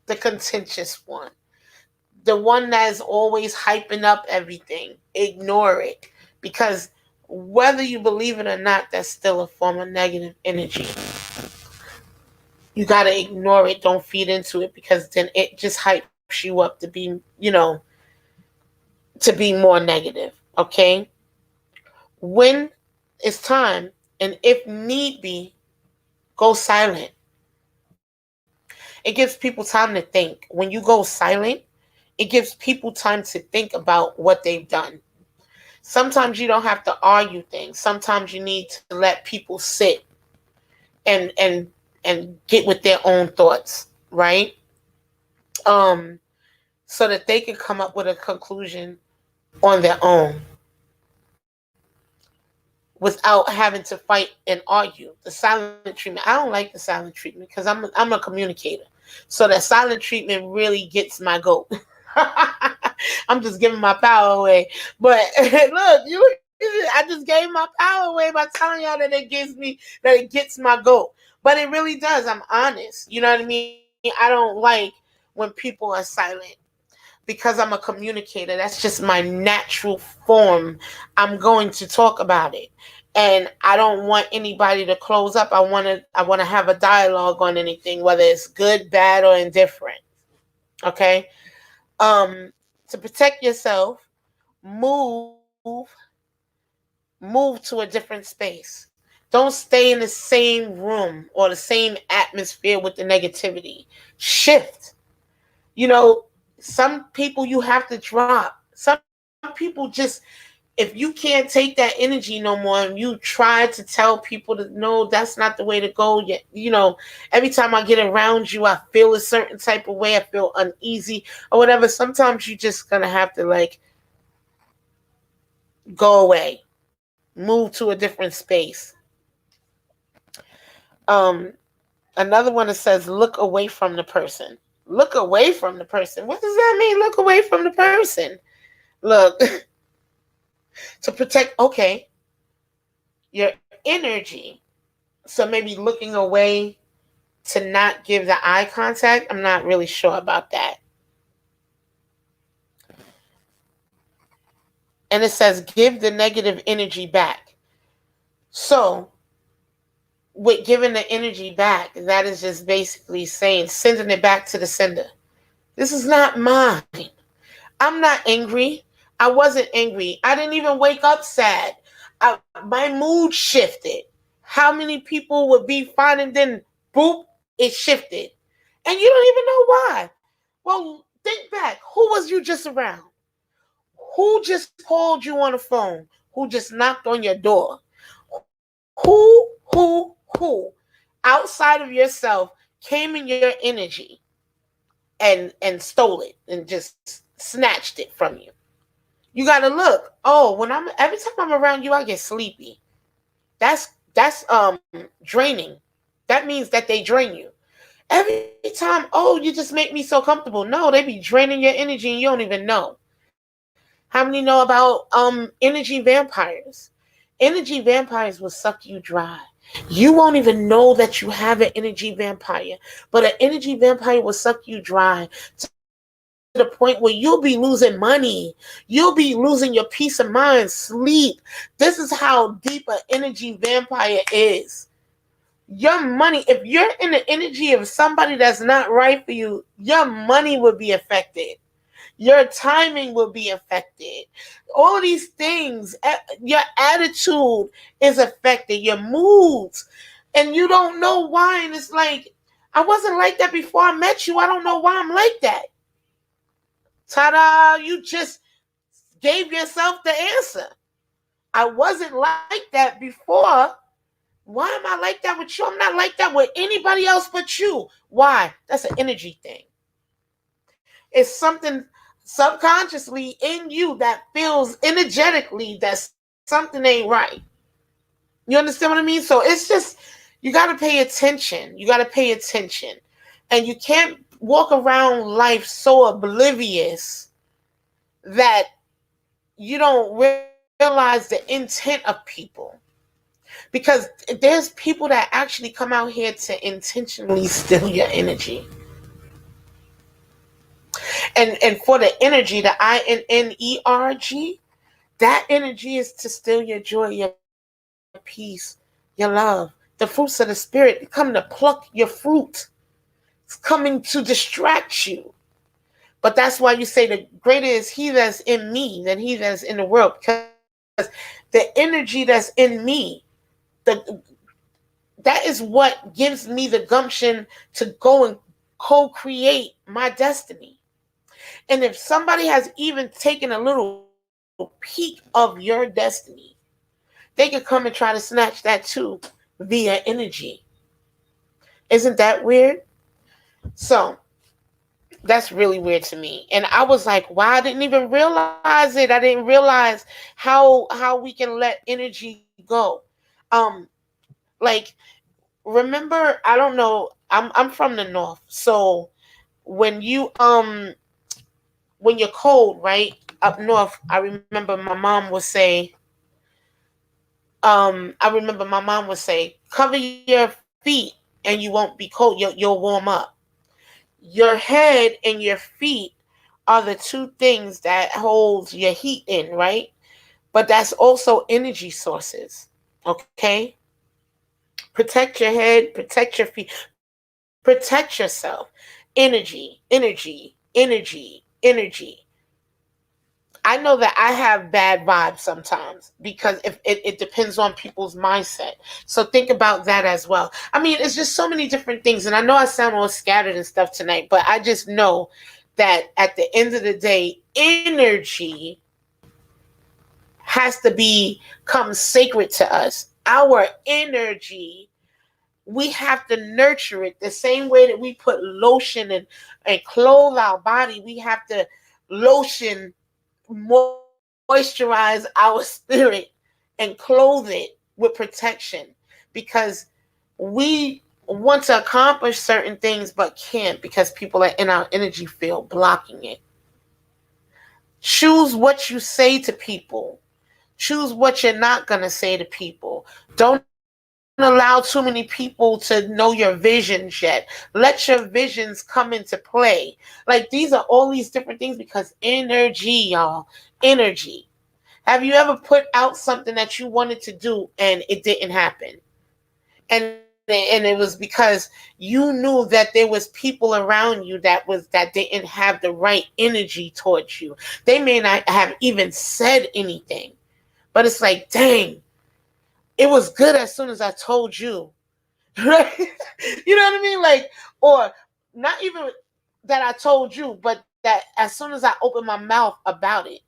the contentious one. The one that is always hyping up everything. Ignore it. Because whether you believe it or not, that's still a form of negative energy. You got to ignore it. Don't feed into it, because then it just hypes you up to be, to be more negative. Okay? When it's time, and if need be, go silent. It gives people time to think. When you go silent, it gives people time to think about what they've done. Sometimes you don't have to argue things. Sometimes you need to let people sit and get with their own thoughts, right? Um, so that they can come up with a conclusion on their own without having to fight and argue. The silent treatment. I don't like the silent treatment because I'm a communicator. So that silent treatment really gets my goat. I'm just giving my power away. But look, I just gave my power away by telling y'all that it gets my goat. But it really does. I'm honest. You know what I mean? I don't like when people are silent, because I'm a communicator. That's just my natural form. I'm going to talk about it. And I don't want anybody to close up. I want to have a dialogue on anything, whether it's good, bad, or indifferent. Okay? Um to protect yourself, move move to a different space. Don't stay in the same room or the same atmosphere with the negativity. Shift. You know, some people you have to drop. Some people just, if you can't take that energy no more, and you try to tell people to no, that's not the way to go. Yet, every time I get around you, I feel a certain type of way. I feel uneasy or whatever. Sometimes you just gonna have to like go away, move to a different space. Um, Another one that says look away from the person. Look away from the person. What does that mean? Look away from the person. Look, to protect, okay, your energy. So maybe looking away to not give the eye contact. I'm not really sure about that. And it says give the negative energy back. So with giving the energy back, that is just basically saying sending it back to the sender. This is not mine. I'm not angry. I wasn't angry. I didn't even wake up sad. My mood shifted. How many people would be fine and then boop, it shifted. And you don't even know why. Well, think back. Who was you just around? Who just called you on the phone? Who just knocked on your door? Who outside of yourself came in your energy and stole it and just snatched it from you? You gotta look. Oh, every time I'm around you, I get sleepy. That's draining. That means that they drain you. Every time, oh, you just make me so comfortable. No, they be draining your energy and you don't even know. How many How many know about energy vampires? Energy vampires will suck you dry. You won't even know that you have an energy vampire, but an energy vampire will suck you dry to the point where you'll be losing money. You'll be losing your peace of mind, sleep. This is how deep an energy vampire is. Your money, if you're in the energy of somebody that's not right for you, your money will be affected. Your timing will be affected. All these things, your attitude is affected, your moods, and you don't know why. And it's like, I wasn't like that before I met you. I don't know why I'm like that. Ta-da! You just gave yourself the answer. I wasn't like that before. Why am I like that with you? I'm not like that with anybody else but you. Why? That's an energy thing. It's something subconsciously in you that feels energetically that something ain't right. You understand what I mean? So it's just, you got to pay attention. You got to pay attention. And you can't walk around life so oblivious that you don't realize the intent of people. Because there's people that actually come out here to intentionally steal your energy. And for the energy, the INNERG, that energy is to steal your joy, your peace, your love. The fruits of the spirit come to pluck your fruit. It's coming to distract you. But that's why you say the greater is he that's in me than he that's in the world. Because the energy that's in me, that is what gives me the gumption to go and co-create my destiny. And if somebody has even taken a little peek of your destiny, they can come and try to snatch that too via energy. Isn't that weird? So that's really weird to me. And I was like, wow, I didn't even realize it. I didn't realize how we can let energy go. Like, remember, I don't know, I'm from the north. So when you're cold, right? Up north, I remember my mom would say, cover your feet and you won't be cold. You'll warm up. Your head and your feet are the two things that holds your heat in, right? But that's also energy sources. Okay? Protect your head, protect your feet, protect yourself. Energy, energy, energy, energy. I know that I have bad vibes sometimes because if it depends on people's mindset. So think about that as well. I mean, it's just so many different things. And I know I sound all scattered and stuff tonight, but I just know that at the end of the day, energy has to become sacred to us. Our energy, we have to nurture it the same way that we put lotion and clothe our body. We have to lotion, moisturize our spirit and clothe it with protection, because we want to accomplish certain things but can't because people are in our energy field blocking it. Choose what you say to people. Choose what you're not going to say to people. Don't allow too many people to know your visions yet. Let your visions come into play. Like, these are all these different things because energy, y'all. Energy. Have you ever put out something that you wanted to do and it didn't happen? And it was because you knew that there was people around you that didn't have the right energy towards you. They may not have even said anything, but it's like, dang, it was good as soon as I told you. Right? You know what I mean? Like, or not even that I told you, but that as soon as I opened my mouth about it,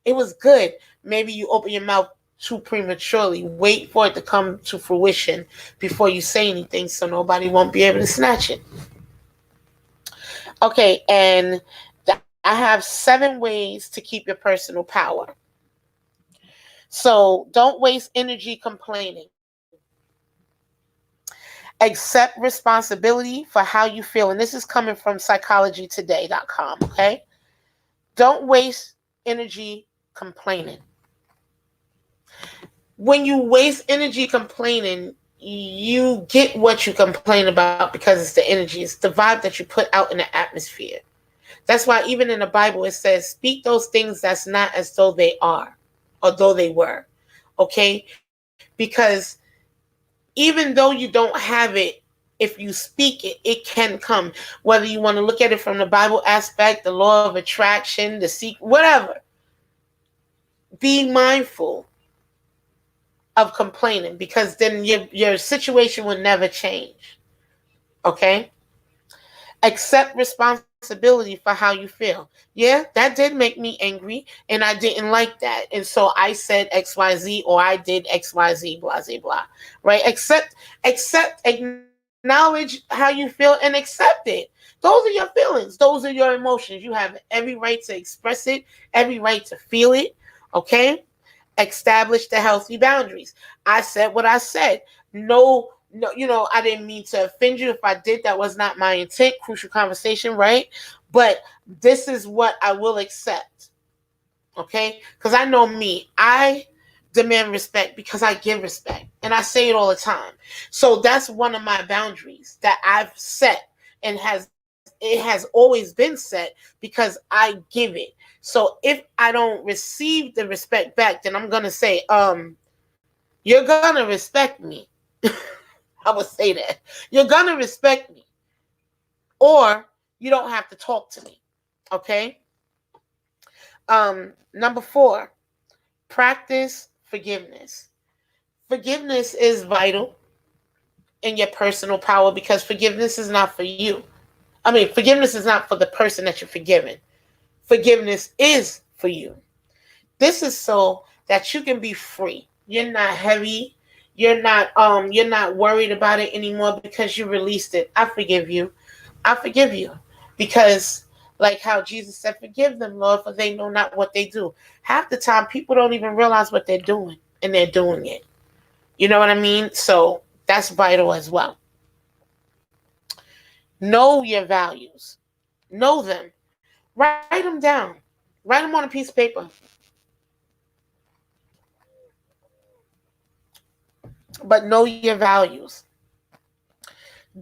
it was good. Maybe you open your mouth too prematurely. Wait for it to come to fruition before you say anything so nobody won't be able to snatch it. Okay, and I have 7 ways to keep your personal power. So don't waste energy complaining. Accept responsibility for how you feel. And this is coming from psychologytoday.com, okay? Don't waste energy complaining. When you waste energy complaining, you get what you complain about because it's the energy, it's the vibe that you put out in the atmosphere. That's why even in the Bible it says, speak those things that's not as though they are or though they were. Okay? Because even though you don't have it, if you speak it, it can come. Whether you want to look at it from the Bible aspect, the law of attraction, the secret, whatever. Be mindful of complaining, because then your situation will never change. Okay? Accept responsibility for how you feel. Yeah, that did make me angry and I didn't like that. And so I said XYZ, or I did XYZ, blah, blah, blah. Right? Acknowledge how you feel and accept it. Those are your feelings. Those are your emotions. You have every right to express it, every right to feel it. Okay? Establish the healthy boundaries. I said what I said. No, I didn't mean to offend you. If I did, that was not my intent. Crucial conversation, right? But this is what I will accept. Okay? Because I know me. I demand respect because I give respect. And I say it all the time. So that's one of my boundaries that I've set, and it has always been set because I give it. So if I don't receive the respect back, then I'm gonna say, you're gonna respect me. I would say that. You're gonna respect me. Or you don't have to talk to me. Okay? Number 4, practice forgiveness. Forgiveness is vital in your personal power, because forgiveness is not for you. Forgiveness is not for the person that you're forgiving. Forgiveness is for you. This is so that you can be free. You're not heavy. You're not worried about it anymore because you released it. I forgive you. I forgive you. Because like how Jesus said, forgive them, Lord, for they know not what they do. Half the time people don't even realize what they're doing, and they're doing it. You know what I mean? So that's vital as well. Know your values. Know them. Write them down. Write them on a piece of paper. But know your values.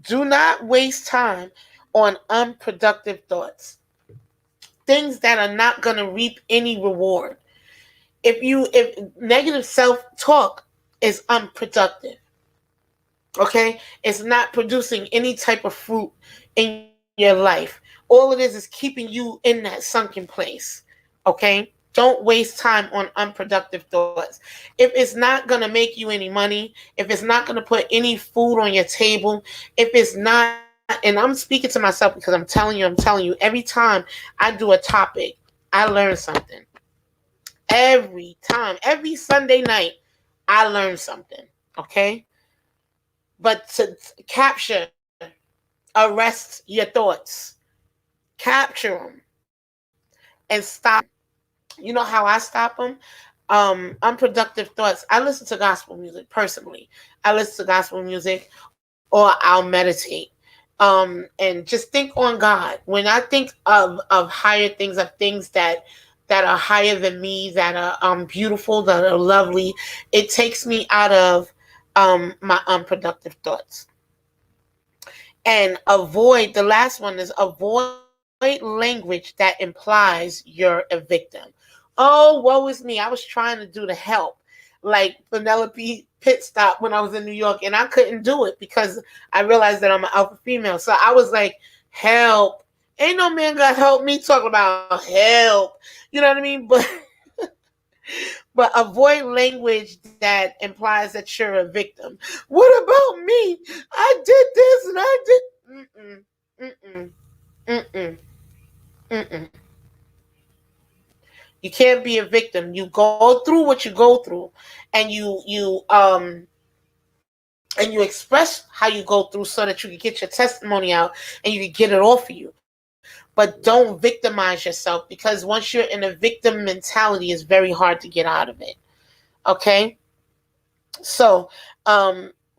Do not waste time on unproductive thoughts. Things that are not going to reap any reward. If negative self-talk is unproductive, okay? It's not producing any type of fruit in your life. All it is keeping you in that sunken place, okay? Don't waste time on unproductive thoughts. If it's not going to make you any money, if it's not going to put any food on your table, if it's not, and I'm speaking to myself because I'm telling you, every time I do a topic, I learn something. Every time, every Sunday night, I learn something, okay? But to capture, arrest your thoughts, capture them, and stop. You know how I stop them? Unproductive thoughts. I listen to gospel music personally. I listen to gospel music, or I'll meditate. And just think on God. When I think of higher things, of things that are higher than me, that are beautiful, that are lovely, it takes me out of my unproductive thoughts. And avoid, the last one is avoid language that implies you're a victim. Oh, woe is me. I was trying to do the help, like Penelope Pit Stop when I was in New York, and I couldn't do it because I realized that I'm an alpha female. So I was like, help. Ain't no man gonna help me talking about help. You know what I mean? But avoid language that implies that you're a victim. What about me? I did this and I did. Mm-mm, mm-mm, mm-mm, mm-mm. You can't be a victim. You go through what you go through, and you express how you go through so that you can get your testimony out and you can get it off of you. But don't victimize yourself, because once you're in a victim mentality, it's very hard to get out of it. Okay? So,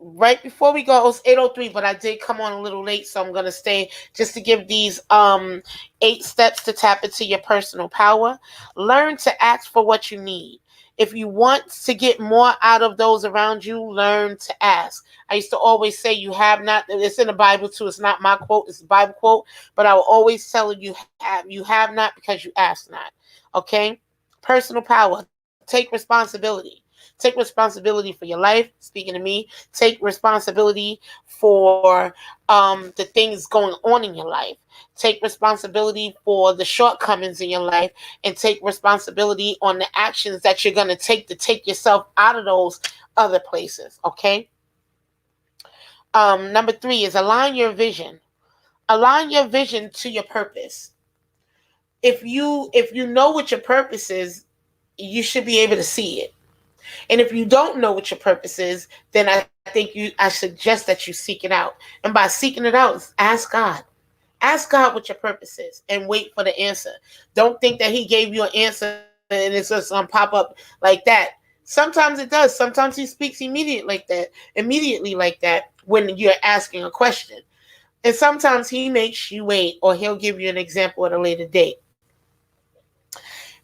right before we go, it's 8:03, but I did come on a little late, so I'm gonna stay just to give these 8 steps to tap into your personal power. Learn to ask for what you need. If you want to get more out of those around you, learn to ask. I used to always say, you have not, it's in the Bible too, it's not my quote, it's a Bible quote, but I will always tell you have not because you ask not. Okay? Personal power. Take responsibility. Take responsibility for your life. Speaking to me, take responsibility for the things going on in your life. Take responsibility for the shortcomings in your life, and take responsibility on the actions that you're going to take yourself out of those other places. Okay. Number 3 is align your vision. Align your vision to your purpose. If you know what your purpose is, you should be able to see it. And if you don't know what your purpose is, then I suggest that you seek it out. And by seeking it out, ask God. Ask God what your purpose is and wait for the answer. Don't think that He gave you an answer and it's just gonna pop up like that. Sometimes it does. Sometimes He speaks immediately like that when you're asking a question. And sometimes He makes you wait, or He'll give you an example at a later date.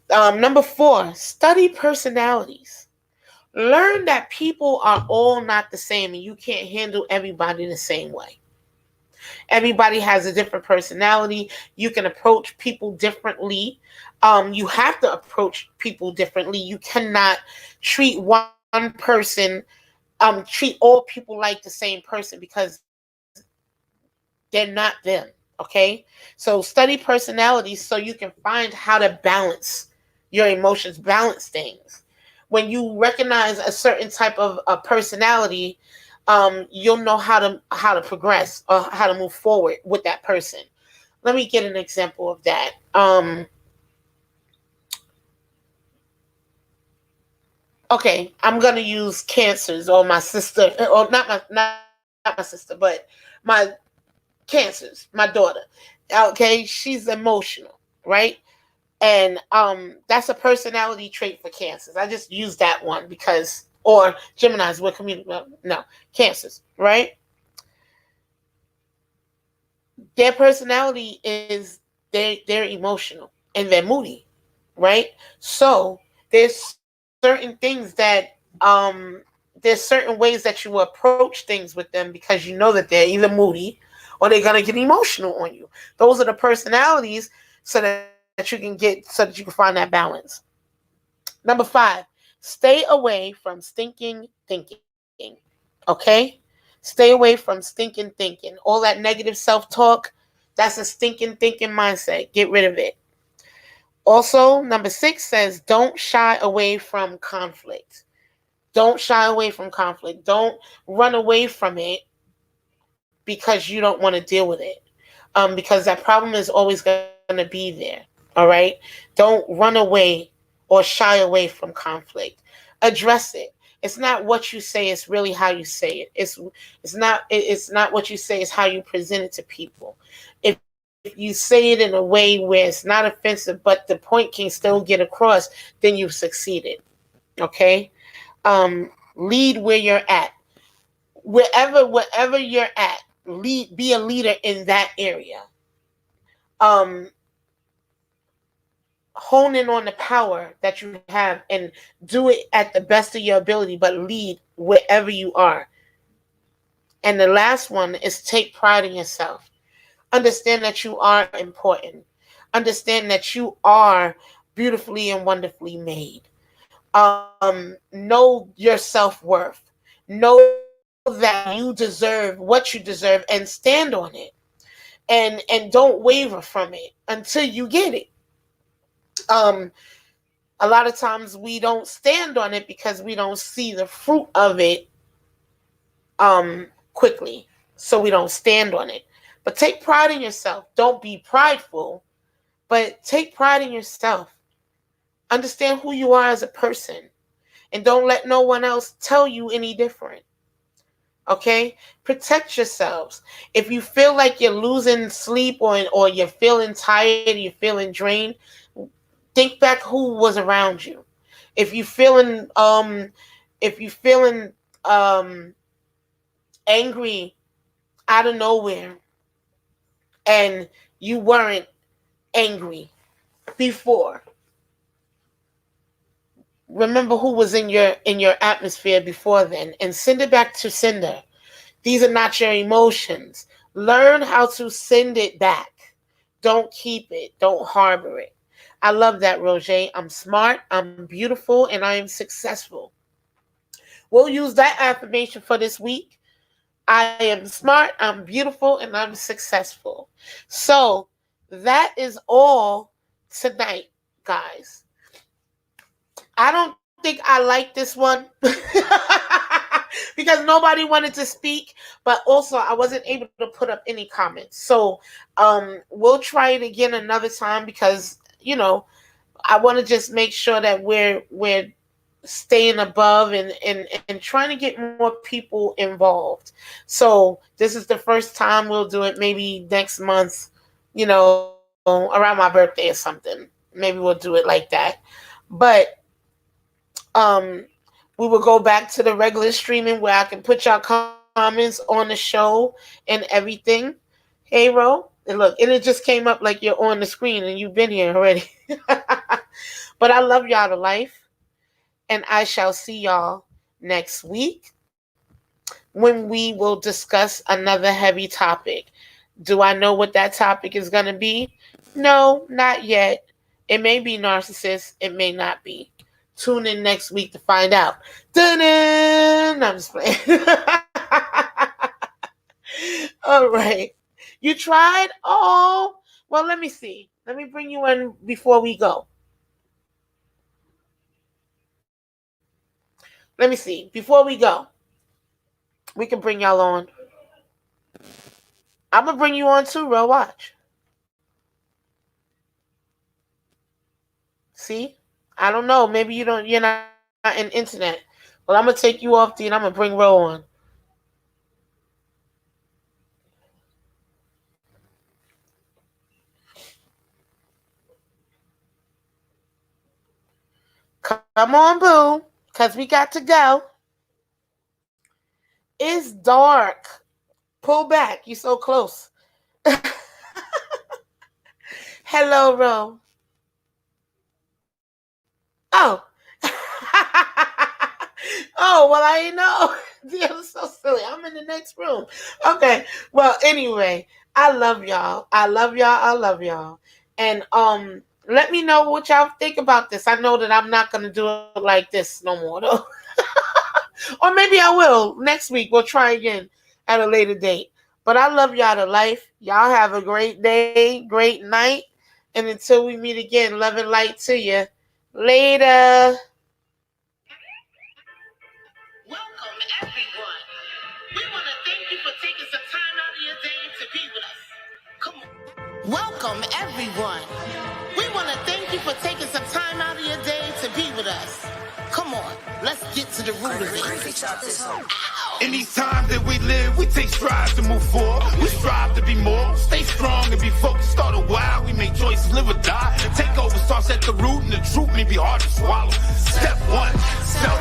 Number 4, study personalities. Learn that people are all not the same, and you can't handle everybody the same way. Everybody has a different personality. You can approach people differently. You have to approach people differently. You cannot treat one person, treat all people like the same person, because they're not them. Okay? So study personalities so you can find how to balance your emotions, balance things. When you recognize a certain type of a personality, you'll know how to progress or how to move forward with that person. Let me get an example of that. Okay, I'm gonna use cancers, or my sister, or not my sister, but my cancers, my daughter. Okay, she's emotional, right? And that's a personality trait for cancers. I just use that one because, or Geminis, we're community, no, cancers, right? Their personality is they're emotional and they're moody, right? So there's certain things that there's certain ways that you approach things with them, because you know that they're either moody or they're gonna get emotional on you. Those are the personalities, so that you can find that balance. Number 5, stay away from stinking thinking. Okay? Stay away from stinking thinking. All that negative self-talk, that's a stinking thinking mindset. Get rid of it. Also, number 6 says don't shy away from conflict. Don't shy away from conflict. Don't run away from it because you don't want to deal with it. Because that problem is always going to be there. All right? Don't run away or shy away from conflict. Address it. It's not what you say, it's really how you say it. It's not what you say, it's how you present it to people. If you say it in a way where it's not offensive, but the point can still get across, then you've succeeded. Okay? Lead where you're at. Wherever you're at, be a leader in that area. Um, Hone in on the power that you have and do it at the best of your ability, but lead wherever you are. And the last one is take pride in yourself. Understand that you are important. Understand that you are beautifully and wonderfully made. Know your self-worth. Know that you deserve what you deserve and stand on it. And don't waver from it until you get it. Um, a lot of times we don't stand on it because we don't see the fruit of it quickly. So we don't stand on it. But take pride in yourself. Don't be prideful, but take pride in yourself. Understand who you are as a person. And don't let no one else tell you any different. Okay? Protect yourselves. If you feel like you're losing sleep, or you're feeling tired, you're feeling drained, think back who was around you. If you feeling um angry out of nowhere and you weren't angry before. Remember who was in your atmosphere before then and send it back to sender. These are not your emotions. Learn how to send it back. Don't keep it. Don't harbor it. I love that, Roger. I'm smart, I'm beautiful, and I am successful. We'll use that affirmation for this week. I am smart, I'm beautiful, and I'm successful. So that is all tonight, guys. I don't think I like this one because nobody wanted to speak, but also I wasn't able to put up any comments. So we'll try it again another time because, you know, I want to just make sure that we're staying above and trying to get more people involved. So this is the first time we'll do it. Maybe next month, you know, around my birthday or something. Maybe we'll do it like that. But we will go back to the regular streaming where I can put y'all comments on the show and everything. Hey, Ro. And look, and it just came up like you're on the screen and you've been here already. But I love y'all to life. And I shall see y'all next week when we will discuss another heavy topic. Do I know what that topic is going to be? No, not yet. It may be narcissist. It may not be. Tune in next week to find out. Dun-dun! I'm just playing. All right. You tried? Oh, well, let me see. Let me bring you in before we go. Let me see. Before we go, we can bring y'all on. I'm going to bring you on too, Ro. Watch. See? I don't know. Maybe you're not in internet. Well, I'm going to take you off, D, and I'm going to bring Ro on. Come on, boo, because we got to go. It's dark. Pull back. You're so close. Hello, Ro. Oh. Oh, well, I ain't know. I'm so silly. I'm in the next room. Okay. Well, anyway, I love y'all. I love y'all. I love y'all. And let me know what y'all think about this. I know that I'm not going to do it like this no more, though. Or maybe I will. Next week, we'll try again at a later date. But I love y'all to life. Y'all have a great day, great night. And until we meet again, love and light to you. Later. Welcome, everyone. We want to thank you for taking some time out of your day to be with us. Come on. Welcome, everyone. We want to thank you for taking some time out of your day to be with us. Come on, let's get to the root of it. In these times that we live, we take strides to move forward. We strive to be more, stay strong and be focused. Start a while, we make choices, live or die. Take over starts at the root, and the truth may be hard to swallow. Step one, self